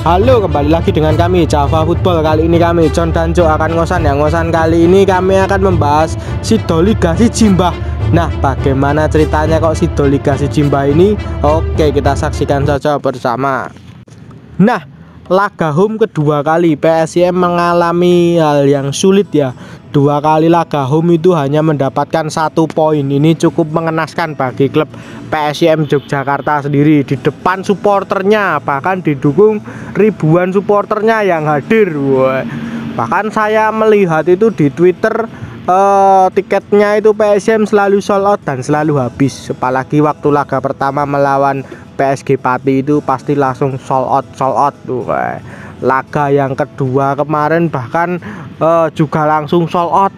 Halo, kembali lagi dengan kami Java Football. Kali ini kami John dan Jo akan ngosan ya. Ngosan kali ini kami akan membahas Sido Liga Sijimbah. Nah, bagaimana ceritanya kok Sido Liga Sijimbah ini? Oke, kita saksikan saja bersama. Nah, laga home kedua kali PSIM mengalami hal yang sulit ya. Dua kali laga home itu hanya mendapatkan 1 poin. Ini cukup mengenaskan bagi klub PSIM Yogyakarta sendiri. Di depan supporternya, bahkan didukung ribuan supporternya yang hadir. Wah. Bahkan saya melihat itu di Twitter, tiketnya itu PSIM selalu sold out dan selalu habis. Apalagi waktu laga pertama melawan PSG Pati itu pasti langsung sold out tuh. Laga yang kedua kemarin bahkan juga langsung sold out.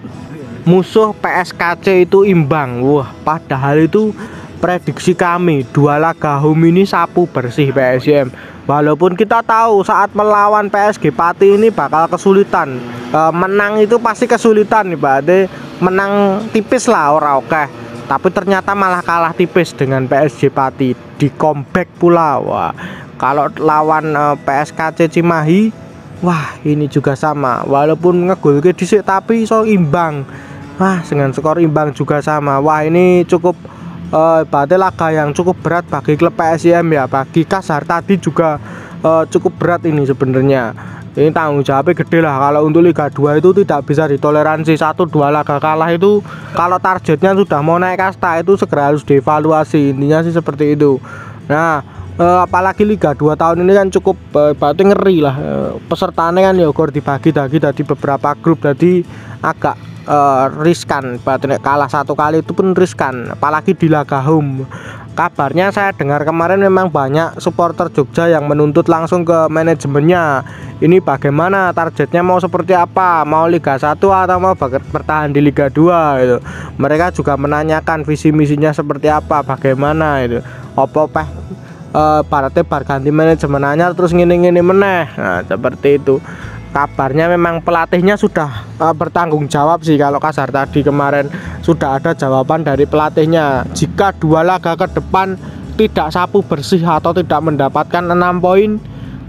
Musuh PSKC itu imbang. Wah, padahal itu prediksi kami 2 laga home ini sapu bersih PSIM. Walaupun kita tahu saat melawan PSG Pati ini bakal kesulitan, menang itu pasti kesulitan nih, berarti menang tipis lah ora oke. Tapi ternyata malah kalah tipis dengan PSG Pati, di comeback pula. Wah, kalau lawan PSKC Cimahi, wah ini juga sama. Walaupun ngegolke dhisik tapi iso imbang. Wah, dengan skor imbang juga sama. Wah, ini cukup berarti laga yang cukup berat bagi klub PSIM ya. Bagi Kasar tadi juga cukup berat ini sebenarnya. Ini tanggung jawabnya gede lah. Kalau untuk Liga 2 itu tidak bisa ditoleransi 1-2 laga kalah itu. Kalau targetnya sudah mau naik kasta itu segera harus dievaluasi. Intinya sih seperti itu. Nah, apalagi Liga 2 tahun ini kan cukup berarti ngeri lah. Pesertanya kan ya dibagi-bagi dari beberapa grup, jadi agak riskan. Berarti kalah 1 kali itu pun riskan, apalagi di laga home. Kabarnya saya dengar kemarin memang banyak supporter Jogja yang menuntut langsung ke manajemennya. Ini bagaimana targetnya, mau seperti apa, mau Liga 1 atau mau bertahan di Liga 2 gitu. Mereka juga menanyakan visi misinya seperti apa, bagaimana itu. Opo parate bar ganti manajemen anyar terus ngene-ngene meneh. Nah, seperti itu. Kabarnya memang pelatihnya sudah bertanggung jawab sih. Kalau Kasar tadi kemarin sudah ada jawaban dari pelatihnya. Jika 2 laga ke depan tidak sapu bersih atau tidak mendapatkan 6 poin,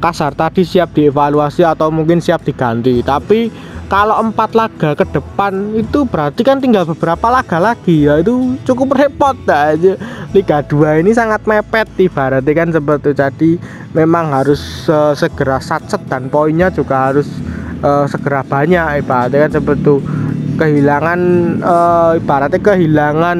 Kasar tadi siap dievaluasi atau mungkin siap diganti. Tapi kalau 4 laga ke depan itu berarti kan tinggal beberapa laga lagi ya, itu cukup repot aja. Liga 2 ini sangat mepet ibaratnya kan seperti itu. Jadi memang harus segera satset dan poinnya juga harus segera banyak ibaratnya kan seperti itu. Kehilangan ibaratnya kehilangan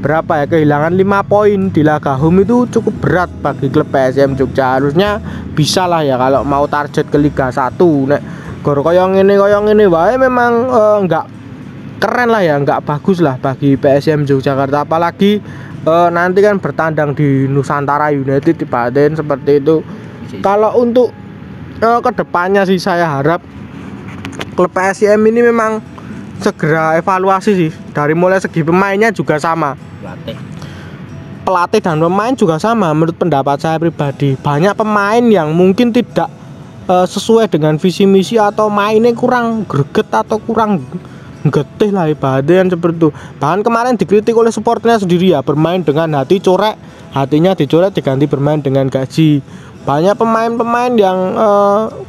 berapa ya, kehilangan 5 poin di laga home itu cukup berat bagi klub PSIM Jogja. Harusnya bisa lah ya kalau mau target ke Liga 1. Nek gor koyong ini wae memang enggak keren lah ya, enggak bagus lah bagi PSIM Yogyakarta. Apalagi nanti kan bertandang di Nusantara United di Baden seperti itu. Kalau untuk kedepannya sih saya harap klub PSIM ini memang segera evaluasi sih, dari mulai segi pemainnya juga sama, pelatih dan pemain juga sama. Menurut pendapat saya pribadi, banyak pemain yang mungkin tidak sesuai dengan visi misi atau mainnya kurang greget atau kurang getih lah ibaratnya seperti itu. Bahkan kemarin dikritik oleh supporternya sendiri ya, bermain dengan hati corek, hatinya dicoret diganti bermain dengan gaji. Banyak pemain-pemain yang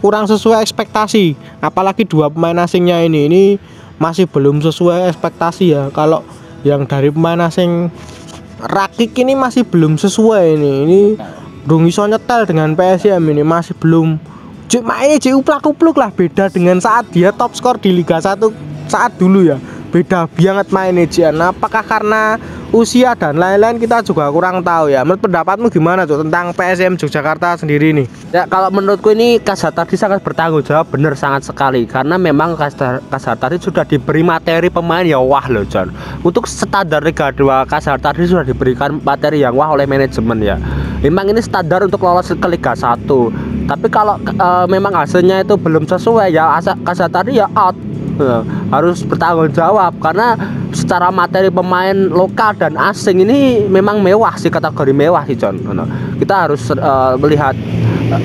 kurang sesuai ekspektasi, apalagi 2 pemain asingnya ini masih belum sesuai ekspektasi ya. Kalau yang dari pemain asing Rakik ini masih belum sesuai ini belum iso nyetel dengan PSIM, ini masih belum. Mainnya uplak-upluk lah, beda dengan saat dia top skor di Liga 1 saat dulu ya. Beda banget mainnya Jian. Apakah karena usia dan lain-lain kita juga kurang tahu ya. Menurut pendapatmu gimana tuh tentang PSIM Yogyakarta sendiri nih? Ya, kalau menurutku ini Kasar tadi sangat bertanggung jawab, bener sangat sekali. Karena memang Kasar tadi sudah diberi materi pemain ya wah loh John. Untuk standar Liga 2 Kasar tadi sudah diberikan materi yang wah oleh manajemen ya. Memang ini standar untuk lolos ke Liga 1. Tapi kalau memang hasilnya itu belum sesuai ya, Kasar tadi ya out. Harus bertanggung jawab karena secara materi pemain lokal dan asing ini memang mewah sih, kategori mewah sih John. Kita harus melihat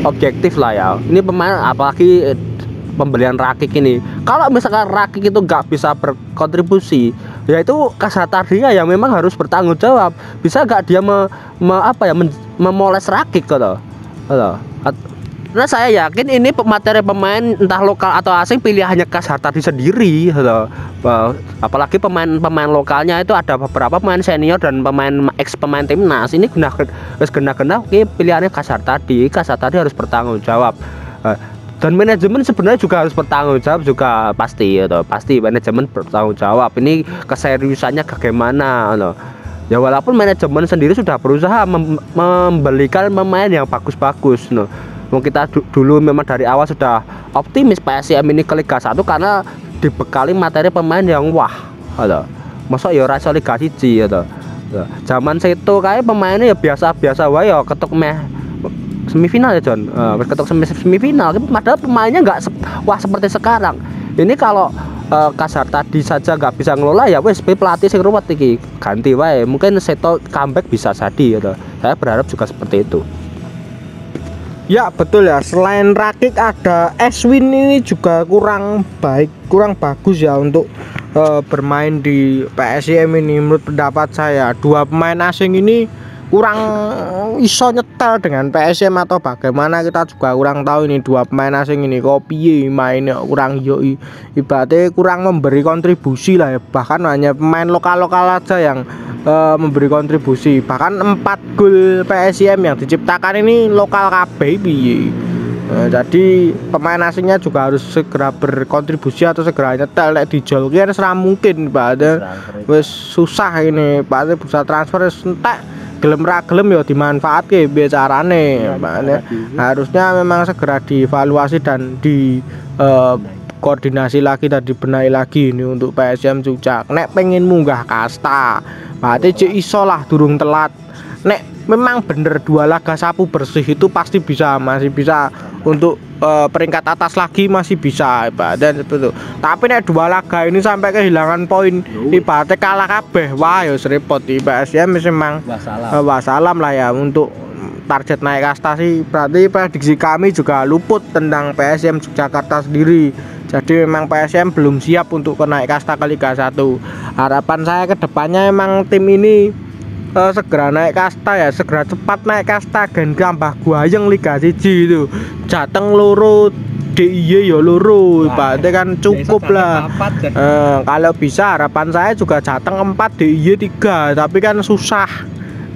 objektif lah ya. Ini pemain apalagi pembelian Rakik ini. Kalau misalkan Rakik itu nggak bisa berkontribusi, ya itu Kasar tadinya yang memang harus bertanggung jawab. Bisa nggak dia memoles Rakik gitu. Karena saya yakin ini materi pemain entah lokal atau asing pilihannya Kasar tadi sendiri gitu. Apalagi pemain lokalnya itu ada beberapa pemain senior dan ex pemain timnas. Ini kena pilihannya Kasar tadi harus bertanggung jawab. Dan manajemen sebenarnya juga harus bertanggung jawab juga pasti gitu. Pasti manajemen bertanggung jawab. Ini keseriusannya bagaimana gitu. Ya walaupun manajemen sendiri sudah berusaha membelikan pemain yang bagus-bagus no. Kita dulu memang dari awal sudah optimis PSIM ini ke Liga 1 karena dibekali materi pemain yang wah gitu. Masa ya rasa Liga 1 gitu. Zaman itu kayak pemainnya ya biasa-biasa wae ya ketuk semifinal ya John. Ketuk semifinal padahal pemainnya nggak wah seperti sekarang. Ini kalau Kasar tadi saja nggak bisa ngelola ya wes pelatih sing ruwet iki ganti wae, mungkin Seto comeback bisa jadi gitu. Saya berharap juga seperti itu. Ya betul ya, selain Rakik ada Eswin ini juga kurang bagus ya untuk bermain di PSIM ini. Menurut pendapat saya dua pemain asing ini kurang iso nyetel dengan PSM atau bagaimana, kita juga kurang tahu ini dua pemain asing ini kopi mainnya kurang ibaratnya kurang memberi kontribusi lah ya. Bahkan hanya pemain lokal aja yang memberi kontribusi. Bahkan 4 gol PSM yang diciptakan ini lokal KB jadi pemain asingnya juga harus segera berkontribusi atau segera nyetel. Nek dijol ki ora mungkin Pak, wis susah ini Pak, bisa transfer entek gelem ra gelem ya dimanfaatke piye carane Pak. Harusnya memang segera dievaluasi dan di koordinasi lagi dan dibenahi lagi ini untuk PSM Jogja. Nek pengen munggah kasta berarti cek iso lah durung telat. Nek memang bener 2 laga sapu bersih itu pasti masih bisa untuk peringkat atas lagi masih bisa dan seperti itu. Tapi nek 2 laga ini sampai kehilangan poin ibaratnya kalah kabeh wah ya repot di PSM memang wassalam lah ya. Untuk target naik kasta sih berarti prediksi kami juga luput tentang PSM Yogyakarta sendiri. Jadi memang PSM belum siap untuk naik kasta ke Liga 1. Harapan saya ke depannya memang tim ini segera naik kasta ya, segera cepat naik kasta dan tambah guayeng Liga 1 itu. Jateng loro, DIY ya loro, berarti kan cukup lah. Kalau bisa harapan saya juga Jateng 4, DIY 3, tapi kan susah.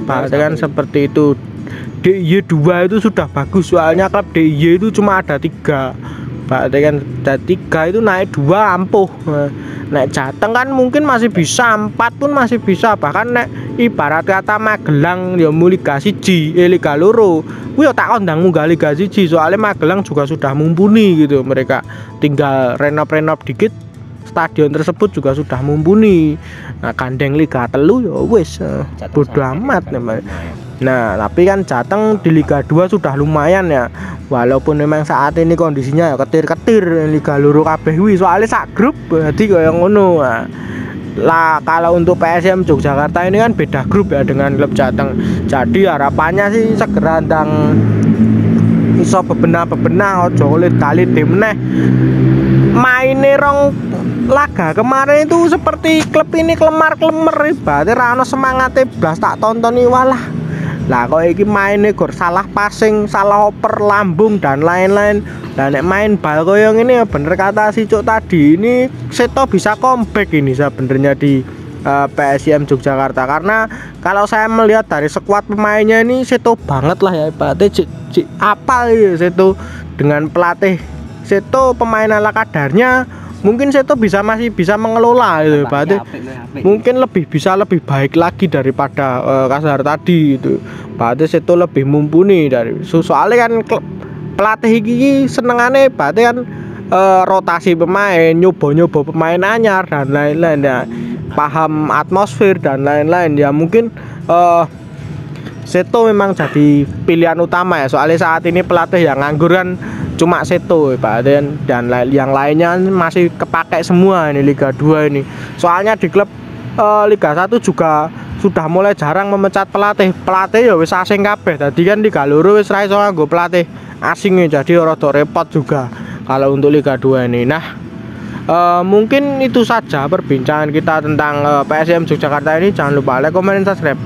Berarti kan seperti itu. DIY 2 itu sudah bagus, soalnya klub DIY itu cuma ada 3. Berarti kan dari 3 itu naik 2 ampuh. Nek Jateng kan mungkin masih bisa, 4 pun masih bisa. Bahkan nek ibarat kata Magelang ya mau Liga 1, Liga loro kuwi ya tak kondang munggah Liga 1, soalnya Magelang juga sudah mumpuni gitu. Mereka tinggal renov dikit, stadion tersebut juga sudah mumpuni. Nah gandeng Liga 3 ya wis bodo amat namanya. Nah tapi kan Jateng di Liga 2 sudah lumayan ya, walaupun memang saat ini kondisinya ya ketir-ketir Liga loro kabeh kuwi soalnya sak grup dadi kaya ngono. Lah kalau untuk PSM Yogyakarta ini kan beda grup ya dengan klub Jateng. Jadi harapannya sih segera ndang iso bebenah aja oleh kali tim meneh. Maine rong laga kemarin itu seperti klub ini kelemar-kelemar, ibaratnya ra ono semangate blas tak tontoni walah. Lah kok iki maine gor salah passing, salah oper lambung dan lain-lain. Dan nek main bal koyo ngene ya bener kata si Cuk tadi, ini Seto bisa comeback ini sebenarnya di PSIM Yogyakarta. Karena kalau saya melihat dari skuad pemainnya ini Seto banget lah ya, ibaratnya apal ya Seto dengan pelatih Seto, pemain ala kadarnya. Mungkin Seto masih bisa mengelola gitu, berarti mungkin lebih baik lagi daripada Kasar tadi itu. Berarti Seto lebih mumpuni dari soalnya kan pelatih iki senengane berarti kan rotasi pemain, nyoba pemain anyar dan lain-lain ya, paham atmosfer dan lain-lain ya. Mungkin Seto memang jadi pilihan utama ya, soalnya saat ini pelatih yang nganggur kan cuma Seto Pak, dan yang lainnya masih kepake semua ini Liga 2 ini. Soalnya di klub Liga 1 juga sudah mulai jarang memecat pelatih ya wis asing kabeh. Tadi kan Liga loro wis ra iso nganggo pelatih asing ya, jadi rada repot juga kalau untuk Liga 2 ini. Nah mungkin itu saja perbincangan kita tentang PSM Yogyakarta ini. Jangan lupa like, comment, dan subscribe.